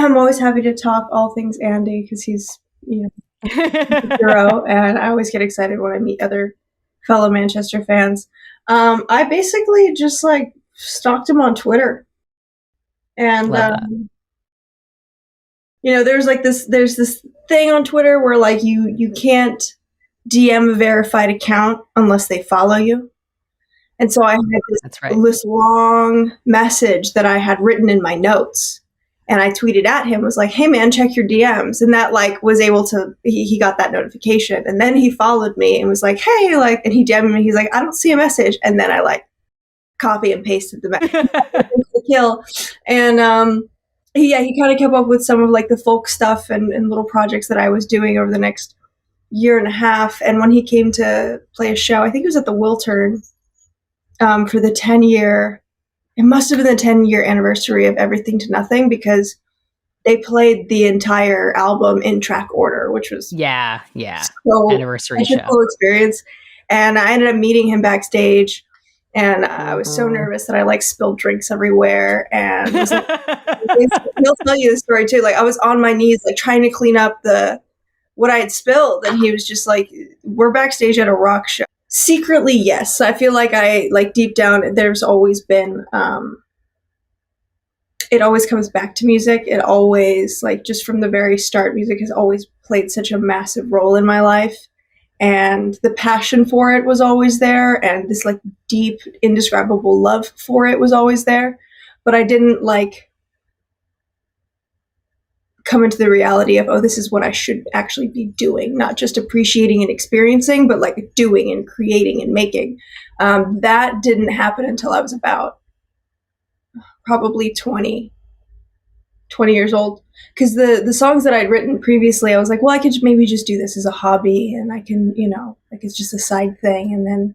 I'm always happy to talk all things Andy because he's, a hero, and I always get excited when I meet other fellow Manchester fans. I basically just like stalked him on Twitter, and there's this thing on Twitter where like you can't DM a verified account unless they follow you. And so I had this long message that I had written in my notes, and I tweeted at him, was like, hey man, check your DMs. And that like was able to, he got that notification, and then he followed me and was like, hey, like, and he DM'd me, he's like, I don't see a message. And then I like copy and pasted the message to kill. And, he kind of kept up with some of like the folk stuff and little projects that I was doing over the next year and a half. And when he came to play a show, I think it was at the Wiltern, for the 10-year, it must have been the 10-year anniversary of Everything to Nothing, because they played the entire album in track order, which was so anniversary show. Cool experience. And I ended up meeting him backstage, and I was so nervous that I like spilled drinks everywhere. And was, like, he'll tell you the story too. Like I was on my knees, like trying to clean up what I had spilled, and he was just like, "We're backstage at a rock show." Secretly, yes. I feel like deep down, there's always been, it always comes back to music. It always, like, just from the very start, music has always played such a massive role in my life. And the passion for it was always there. And this, like, deep, indescribable love for it was always there. But I didn't, like, come into the reality of, oh, this is what I should actually be doing, not just appreciating and experiencing, but like doing and creating and making. That didn't happen until I was about probably 20 years old. Because the songs that I'd written previously, I was like, well, I could maybe just do this as a hobby, and I can, like it's just a side thing. And then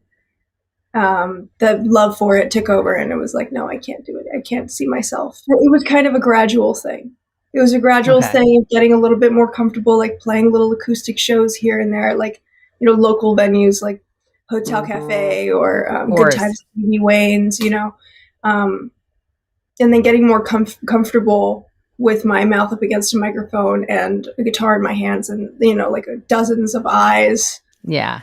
the love for it took over, and it was like, no, I can't do it. I can't see myself. It was kind of a gradual thing. It was a gradual thing of getting a little bit more comfortable, like playing little acoustic shows here and there, like, local venues like Hotel Cafe or Good Times at Stevie Wayne's, and then getting more comfortable with my mouth up against a microphone and a guitar in my hands, and, like dozens of eyes. Yeah.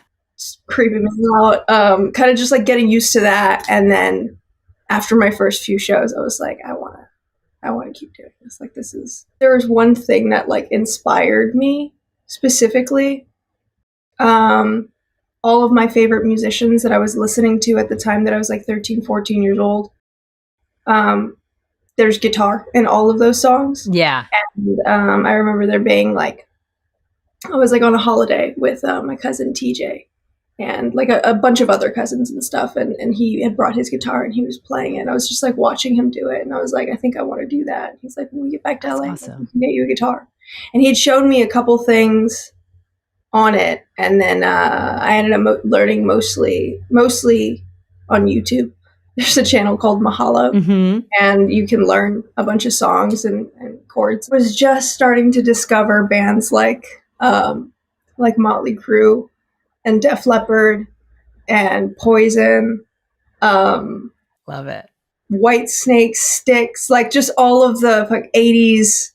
Creeping me out. Kind of just like getting used to that. And then after my first few shows, I was like, I want to keep doing this. Like, there was one thing that like inspired me specifically. All of my favorite musicians that I was listening to at the time that I was like 13, 14 years old, there's guitar in all of those songs. Yeah. And I remember there being like, I was like on a holiday with my cousin TJ, and like a bunch of other cousins and stuff. And he had brought his guitar and he was playing it. And I was just like watching him do it. And I was like, I think I want to do that. He's like, when we get back to LA, awesome. We can get you a guitar. And he had shown me a couple things on it. And then I ended up learning mostly on YouTube. There's a channel called Mahalo, and you can learn a bunch of songs and chords. I was just starting to discover bands like Motley Crue and Def Leppard and Poison. Love it. White Snake, Styx, like just all of the like 80s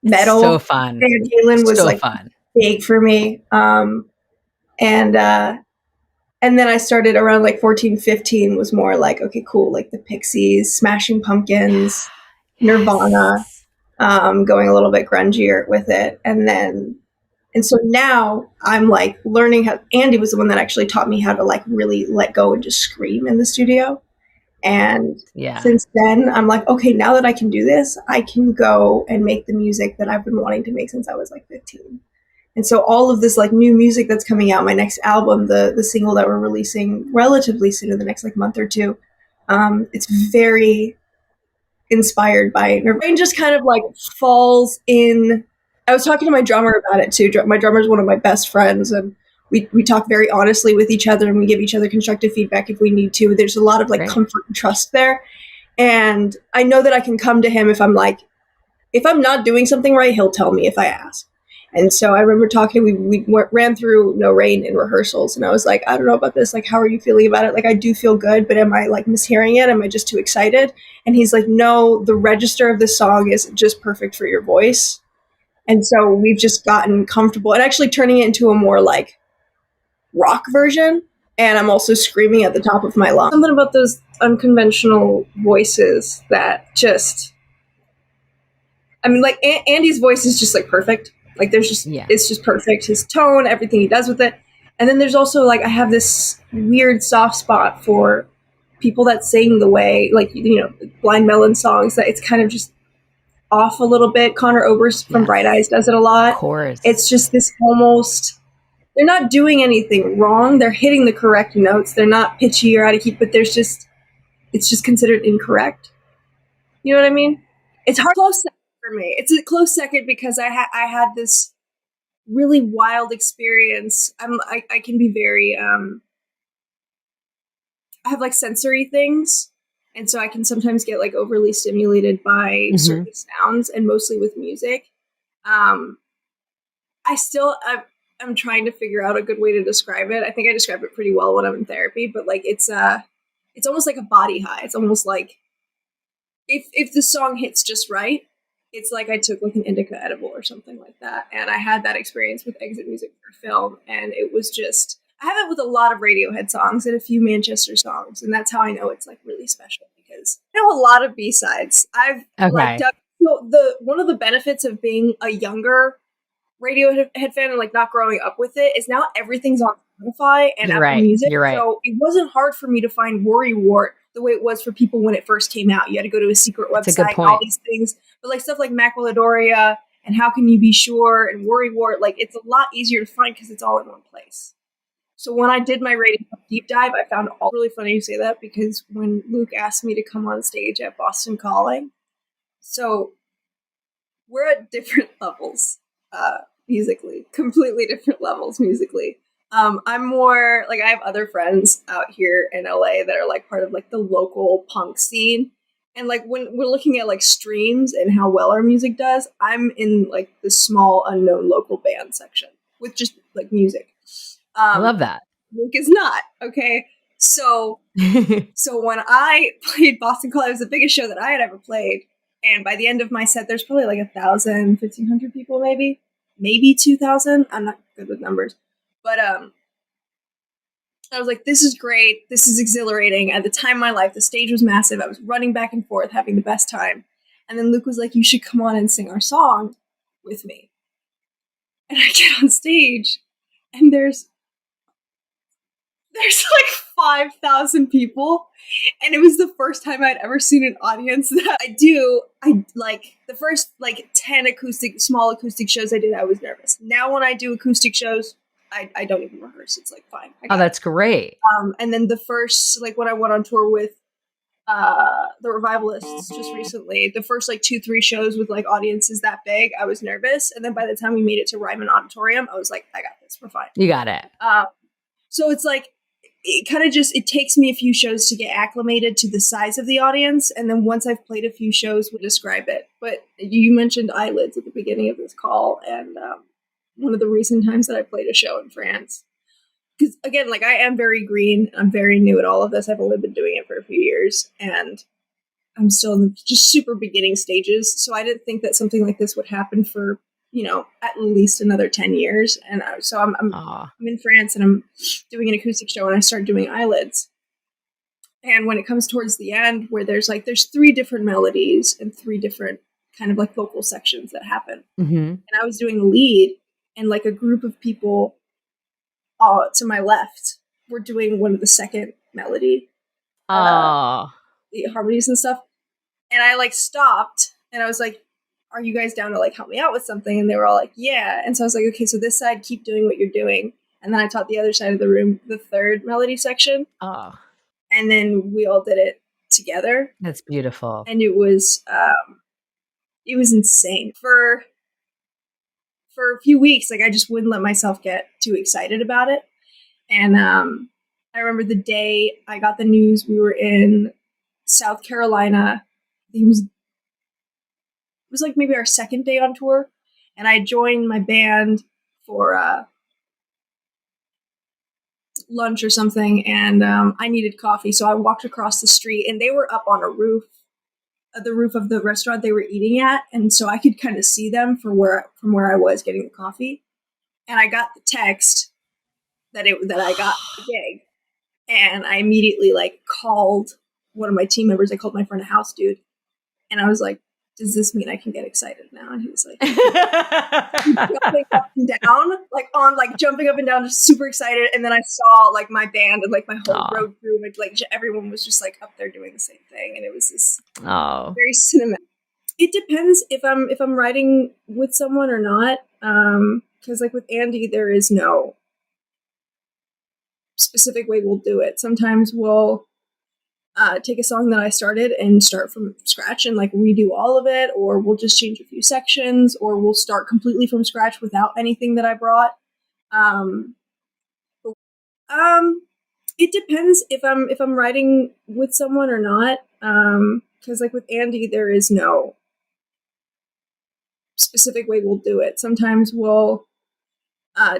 metal. So fun. Van Halen was like fun. Big for me. And then I started around like 14, 15 was more like, okay, cool. Like the Pixies, Smashing Pumpkins, Nirvana, going a little bit grungier with it. And so now I'm like learning how. Andy was the one that actually taught me how to like really let go and just scream in the studio. And since then I'm like, okay, now that I can do this, I can go and make the music that I've been wanting to make since I was like 15. And so all of this like new music that's coming out, my next album, the single that we're releasing relatively soon in the next like month or two, it's very inspired by Nirvana. Just kind of like falls in. I was talking to my drummer about it too. My drummer is one of my best friends, and we talk very honestly with each other, and we give each other constructive feedback if we need to. There's a lot of like comfort and trust there. And I know that I can come to him if I'm not doing something right, he'll tell me if I ask. And so I remember talking, we ran through No Rain in rehearsals, and I was like, I don't know about this. Like, how are you feeling about it? Like, I do feel good, but am I like mishearing it? Am I just too excited? And he's like, no, the register of the song is just perfect for your voice. And so we've just gotten comfortable and actually turning it into a more like rock version. And I'm also screaming at the top of my lungs. Something about those unconventional voices that just, I mean, like Andy's voice is just like perfect. Like there's just, it's just perfect. His tone, everything he does with it. And then there's also like, I have this weird soft spot for people that sing the way, like, you know, Blind Melon songs that it's kind of just off a little bit. Connor Oberst from Bright Eyes does it a lot. Of course. It's just this almost, they're not doing anything wrong. They're hitting the correct notes. They're not pitchy or out of key, but there's just, it's just considered incorrect. You know what I mean? It's hard, close second for me. It's a close second because I had this really wild experience. I can be very, I have like sensory things. And so I can sometimes get like overly stimulated by certain sounds and mostly with music. I'm trying to figure out a good way to describe it. I think I describe it pretty well when I'm in therapy, but like it's almost like a body high. It's almost like if the song hits just right, it's like I took like an indica edible or something like that. And I had that experience with Exit Music for Film, and it was just, I have it with a lot of Radiohead songs and a few Manchester songs, and that's how I know it's like really special because I know a lot of B-sides. I've like done, one of the benefits of being a younger Radiohead fan and like not growing up with it is now everything's on Spotify and Apple Music. You're right. So it wasn't hard for me to find Worrywart the way it was for people when it first came out. You had to go to a secret website, all these things. But like stuff like Maquiladoria and How Can You Be Sure and Worrywart, like it's a lot easier to find because it's all in one place. So when I did my Radiohead deep dive, I found all really funny you say that because when Luke asked me to come on stage at Boston Calling, so we're at different levels musically, completely different levels musically. I'm more like, I have other friends out here in LA that are like part of like the local punk scene. And like when we're looking at like streams and how well our music does, I'm in like the small unknown local band section with just like music. I love that. Luke is not, okay? So when I played Boston Calling, it was the biggest show that I had ever played. And by the end of my set, there's probably like 1,000, 1,500 people, maybe 2,000. I'm not good with numbers, but I was like, this is great. This is exhilarating. At the time of my life, the stage was massive. I was running back and forth, having the best time. And then Luke was like, you should come on and sing our song with me. And I get on stage, and there's like 5,000 people, and it was the first time I'd ever seen an audience that I like the first like 10 small acoustic shows I did, I was nervous. Now when I do acoustic shows, I don't even rehearse. It's like fine. Oh, that's great. And then the first, like when I went on tour with the Revivalists just recently, the first like 2-3 shows with like audiences that big, I was nervous. And then by the time we made it to Ryman Auditorium, I was like, I got this, we're fine. You got it. So it's like, it kind of just, it takes me a few shows to get acclimated to the size of the audience. And then once I've played a few shows, we'll describe it. But you mentioned Eyelids at the beginning of this call. And one of the recent times that I played a show in France. Because again, like I am very green. I'm very new at all of this. I've only been doing it for a few years. And I'm still in the just super beginning stages. So I didn't think that something like this would happen for, you know, at least another 10 years. And so I'm in France and I'm doing an acoustic show and I start doing Eyelids. And when it comes towards the end where there's 3 different melodies and 3 different kind of like vocal sections that happen. And I was doing the lead and like a group of people to my left were doing one of the second melody. The harmonies and stuff. And I like stopped and I was like, are you guys down to like help me out with something? And they were all like, yeah. And so I was like, okay, so this side, keep doing what you're doing. And then I taught the other side of the room the third melody section. And then we all did it together. That's beautiful. And it was insane. For a few weeks, like I just wouldn't let myself get too excited about it. And I remember the day I got the news, we were in South Carolina. It was like maybe our second day on tour, and I joined my band for lunch or something, and I needed coffee, so I walked across the street, and they were up on a roof, the roof of the restaurant they were eating at, and so I could kind of see them from where I was getting the coffee, and I got the text that I got the gig, and I immediately like called one of my team members. I called my friend a house dude, and I was like, "Does this mean I can get excited now?" And he was like, jumping up and down, jumping up and down, just super excited. And then I saw like my band and like my whole road crew, and like everyone was just like up there doing the same thing, and it was this very cinematic. It depends if I'm writing with someone or not, because like with Andy, there is no specific way we'll do it. Sometimes we'll take a song that I started and start from scratch and like redo all of it, or we'll just change a few sections, or we'll start completely from scratch without anything that I brought. Um, it depends if I'm writing with someone or not. Because like with Andy, there is no specific way we'll do it. Sometimes we'll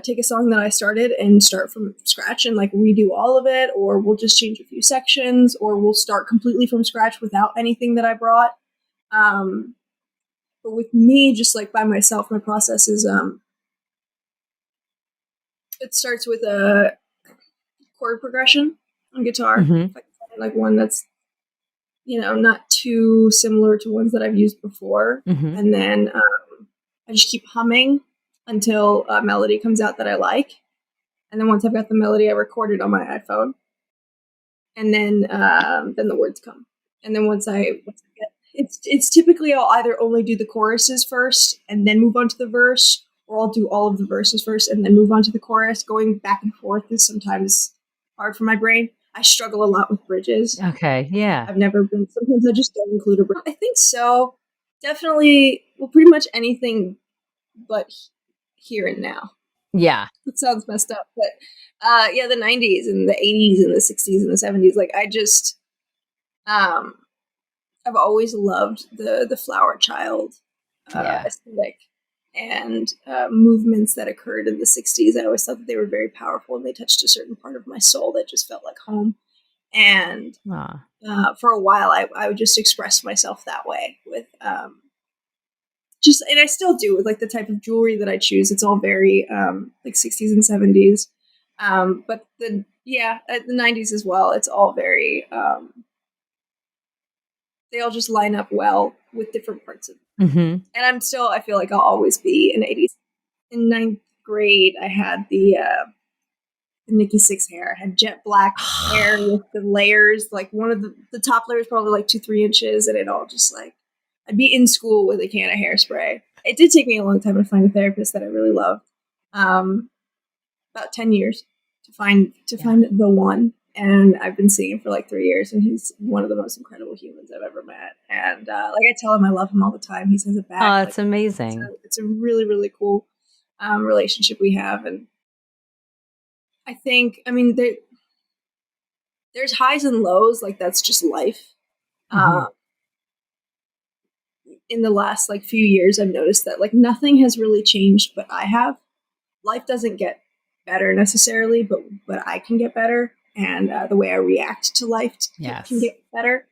take a song that I started and start from scratch and like redo all of it, or we'll just change a few sections, or we'll start completely from scratch without anything that I brought. But with me, just like by myself, my process is it starts with a chord progression on guitar, like one that's not too similar to ones that I've used before, and then I just keep humming until a melody comes out that I like. And then once I've got the melody, I record it on my iPhone, and then the words come. And then once I get it's typically I'll either only do the choruses first and then move on to the verse, or I'll do all of the verses first and then move on to the chorus. Going back and forth is sometimes hard for my brain. I struggle a lot with bridges. Okay, yeah. Sometimes I just don't include a bridge. I think so. Definitely, well, pretty much anything but here and now. Yeah. It sounds messed up, but yeah, the 90s and the 80s and the 60s and the 70s, like I just I've always loved the flower child aesthetic and movements that occurred in the 60s. I always thought that they were very powerful, and they touched a certain part of my soul that just felt like home. And for a while I would just express myself that way with and I still do with like the type of jewelry that I choose. It's all very like 60s and 70s, but the 90s as well. It's all very they all just line up well with different parts of it. And I feel like I'll always be an 80s. In ninth grade, I had the Nikki Sixx hair. I had jet black hair with the layers, like one of the top layers probably like 2-3 inches, and it all just like I'd be in school with a can of hairspray. It did take me a long time to find a therapist that I really loved. About 10 years to find the one. And I've been seeing him for like 3 years, and he's one of the most incredible humans I've ever met. And like I tell him I love him all the time. He says it back. Oh, it's amazing. It's a really, really cool relationship we have. And I think, I mean, there's highs and lows. Like that's just life. In the last like few years, I've noticed that like nothing has really changed, but I have. Life doesn't get better necessarily, but I can get better, and the way I react to life can get better.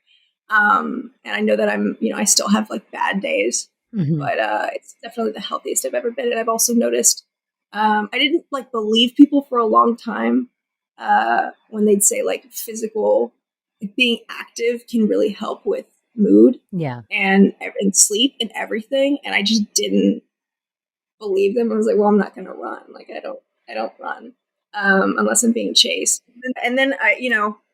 And I know that I still have like bad days, but it's definitely the healthiest I've ever been. And I've also noticed I didn't like believe people for a long time when they'd say like physical, like, being active can really help with mood, and sleep and everything. And I just didn't believe them. I was like, well, I'm not going to run. Like I don't run unless I'm being chased. And then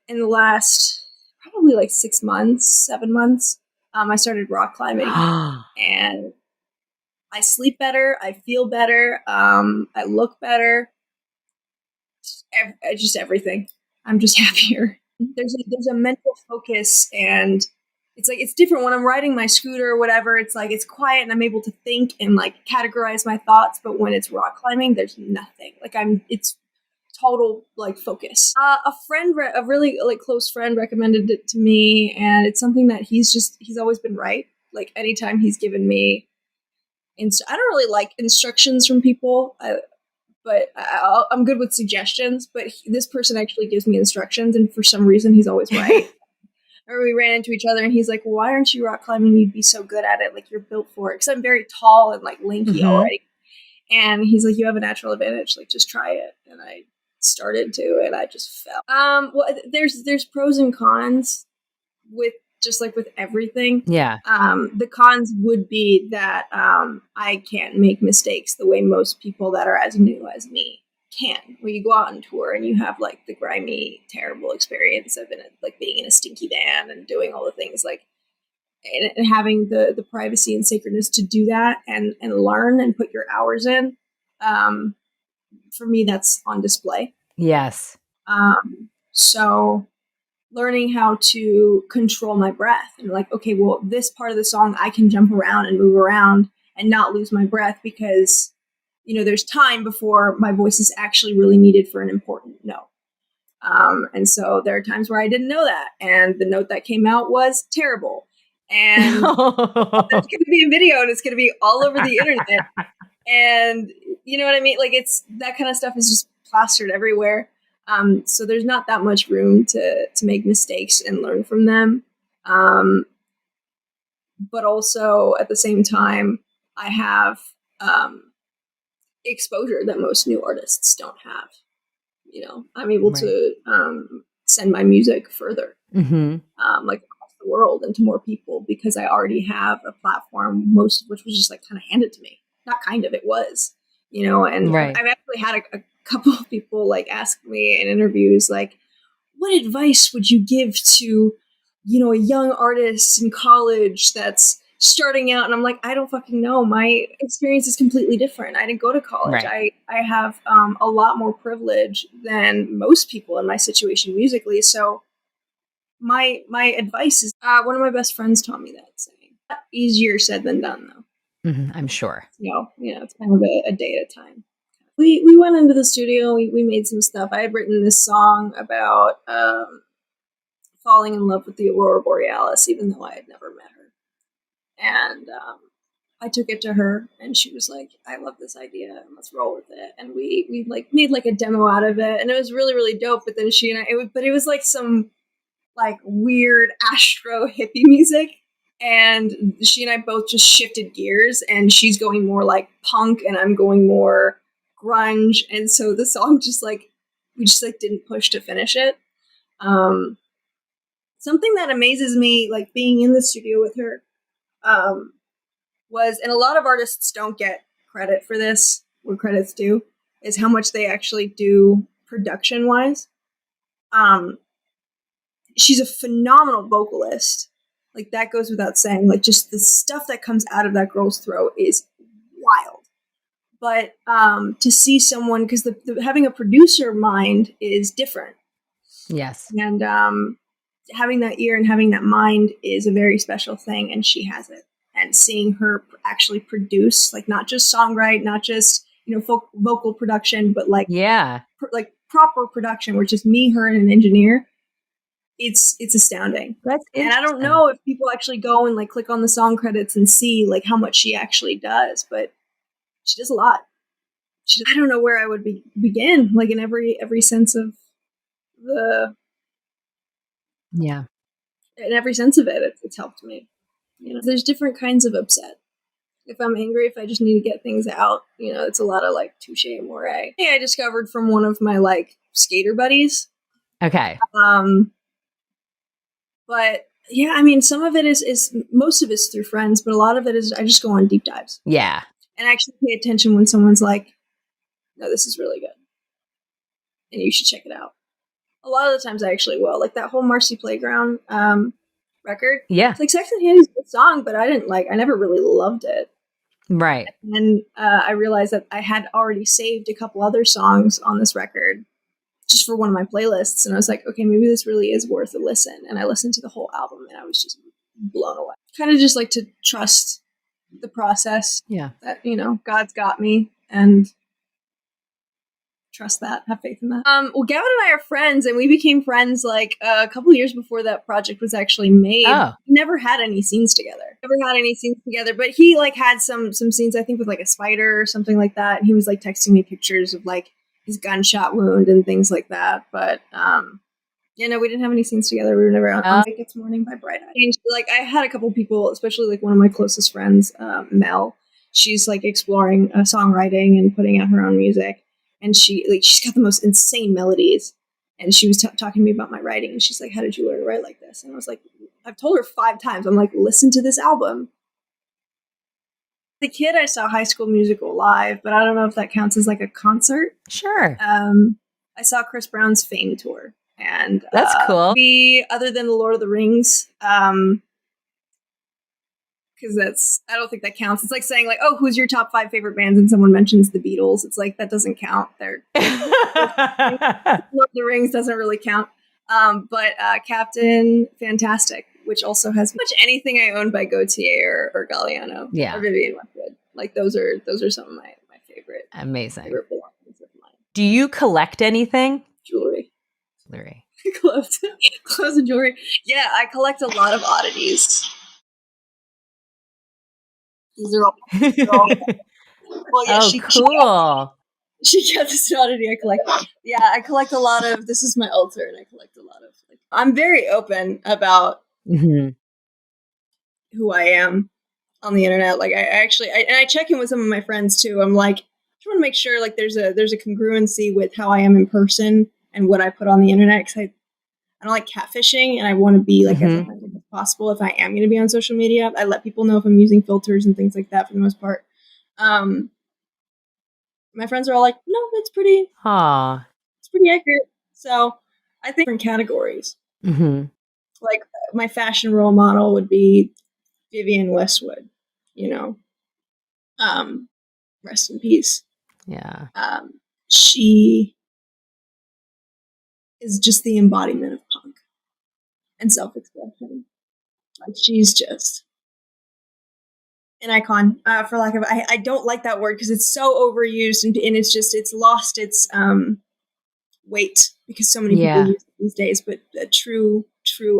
in the last probably like 6 months, 7 months, I started rock climbing, and I sleep better. I feel better. I look better. Just everything. I'm just happier. There's a mental focus, and it's like it's different when I'm riding my scooter or whatever. It's like it's quiet and I'm able to think and like categorize my thoughts. But when it's rock climbing, there's nothing. Like it's total like focus. A friend, a really like close friend, recommended it to me, and it's something that he's always been right. Like anytime he's given me I don't really like instructions from people, but I'm good with suggestions. But this person actually gives me instructions, and for some reason, he's always right. Or we ran into each other, and he's like, "Why aren't you rock climbing? You'd be so good at it. Like you're built for it." Because I'm very tall and like lanky already. And he's like, "You have a natural advantage. Like just try it." And I started to, and I just fell. Well, there's pros and cons with just like with everything. Yeah. The cons would be that I can't make mistakes the way most people that are as new as me can. Where you go out on tour and you have like the grimy, terrible experience of like being in a stinky van and doing all the things like and having the privacy and sacredness to do that and learn and put your hours in. For me, that's on display. Yes. So learning how to control my breath and like, okay, well, this part of the song, I can jump around and move around and not lose my breath because, you know, there's time before my voice is actually really needed for an important note. And so there are times where I didn't know that. And the note that came out was terrible. And there's going to be a video and it's going to be all over the internet. And you know what I mean? Like it's that kind of stuff is just plastered everywhere. So there's not that much room to make mistakes and learn from them. But also at the same time, I have exposure that most new artists don't have. You know, I'm able to send my music further, like across the world and to more people because I already have a platform, most of which was just like kind of handed to me. Not kind of, it was, you know, and I've actually had a couple of people like ask me in interviews, like, what advice would you give to, you know, a young artist in college that's starting out? And I'm like, I don't fucking know. My experience is completely different. I didn't go to college. I have a lot more privilege than most people in my situation musically. So my advice is one of my best friends taught me that saying. Easier said than done, though. I'm sure. You know, it's kind of a day at a time. We went into the studio. We made some stuff. I had written this song about falling in love with the Aurora Borealis, even though I had never met her. And I took it to her, and she was like, "I love this idea, and let's roll with it." And we like made like a demo out of it, and it was really really dope. But then she and I, it was like some like weird astro hippie music. And she and I both just shifted gears, and she's going more like punk, and I'm going more grunge. And so the song just like we just like didn't push to finish it. Something that amazes me, like being in the studio with her, was, and a lot of artists don't get credit for this, where credit's due, is how much they actually do production wise. She's a phenomenal vocalist. Like that goes without saying. Like just the stuff that comes out of that girl's throat is wild. But to see someone, because having a producer mind is different. Yes. And having that ear and having that mind is a very special thing, and she has it. And seeing her actually produce, like not just songwrite, not just, you know, vocal production, but like like proper production, where it's just me, her, and an engineer. It's astounding. And I don't know if people actually go and like click on the song credits and see like how much she actually does, but she does a lot. I don't know where I would begin, like in every sense of in every sense of it, it's helped me. You know, there's different kinds of upset. If I'm angry, if I just need to get things out, you know, it's a lot of like touche amore. I discovered from one of my like skater buddies. Okay. But yeah, I mean, some of it is most of it's through friends, but a lot of it is I just go on deep dives. Yeah. And I actually pay attention when someone's like, no, this is really good. And you should check it out. A lot of the times I actually will. Like that whole Marcy Playground record. Yeah. It's like Sex and Candy's a good song, but I never really loved it. Right. And I realized that I had already saved a couple other songs on this record just for one of my playlists. And I was like, okay, maybe this really is worth a listen. And I listened to the whole album and I was just blown away. Kind of just like to trust the process. Yeah. That, you know, God's got me and trust that, have faith in that. Well, Gavin and I are friends, and we became friends like a couple years before that project was actually made. Oh. We never had any scenes together. But he like had some scenes, I think, with like a spider or something like that. And he was like texting me pictures of like his gunshot wound and things like that. But yeah, no, we didn't have any scenes together. We were never on It Gets Morning by Bright Eyed. Like I had a couple people, especially like one of my closest friends, Mel. She's like exploring songwriting and putting out her own music. And she's got the most insane melodies. And she was talking to me about my writing. And she's like, how did you learn to write like this? And I was like, I've told her 5 times. I'm like, listen to this album. The kid, I saw High School Musical live, but I don't know if that counts as like a concert. Sure. I saw Chris Brown's Fame tour. And that's cool. Other than the Lord of the Rings, because I don't think that counts. It's like saying like, oh, who's your top 5 favorite bands, and someone mentions the Beatles. It's like that doesn't count. Lord of the Rings doesn't really count. But Captain Fantastic, which also has much anything I own by Gautier or Galliano, or Vivian Westwood. Like those are some of my favorite. Amazing. Favorite belongings of mine. Do you collect anything? Jewelry. Clothes and jewelry. Yeah, I collect a lot of oddities. These are all well, yeah, cool. She got this oddity I collect. Yeah, I collect a lot of, this is my altar, and I collect a lot of, like, I'm very open about who I am on the internet. Like, I check in with some of my friends too. I'm like, I just want to make sure like there's a congruency with how I am in person and what I put on the internet, because I don't like catfishing, and I want to be like as authentic as possible. If I am going to be on social media, I let people know if I'm using filters and things like that for the most part. My friends are all like, no, it's pretty accurate. So I think different categories. Like my fashion role model would be Vivian Westwood, rest in peace. Yeah. She is just the embodiment of punk and self-expression. Like she's just an icon, for lack of. I don't like that word because it's so overused and it's lost its weight because so many people use it these days. But a true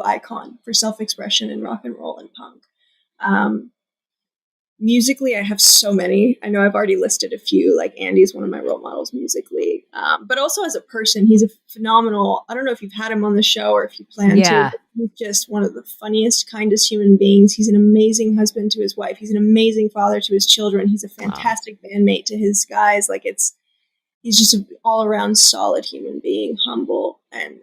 icon for self-expression in rock and roll and punk. Musically, I have so many. I know I've already listed a few. Like Andy's one of my role models musically, but also as a person, he's a phenomenal. I don't know if you've had him on the show or if you plan to. But he's just one of the funniest, kindest human beings. He's an amazing husband to his wife. He's an amazing father to his children. He's a fantastic bandmate to his guys. Like he's just an all around solid human being, humble, and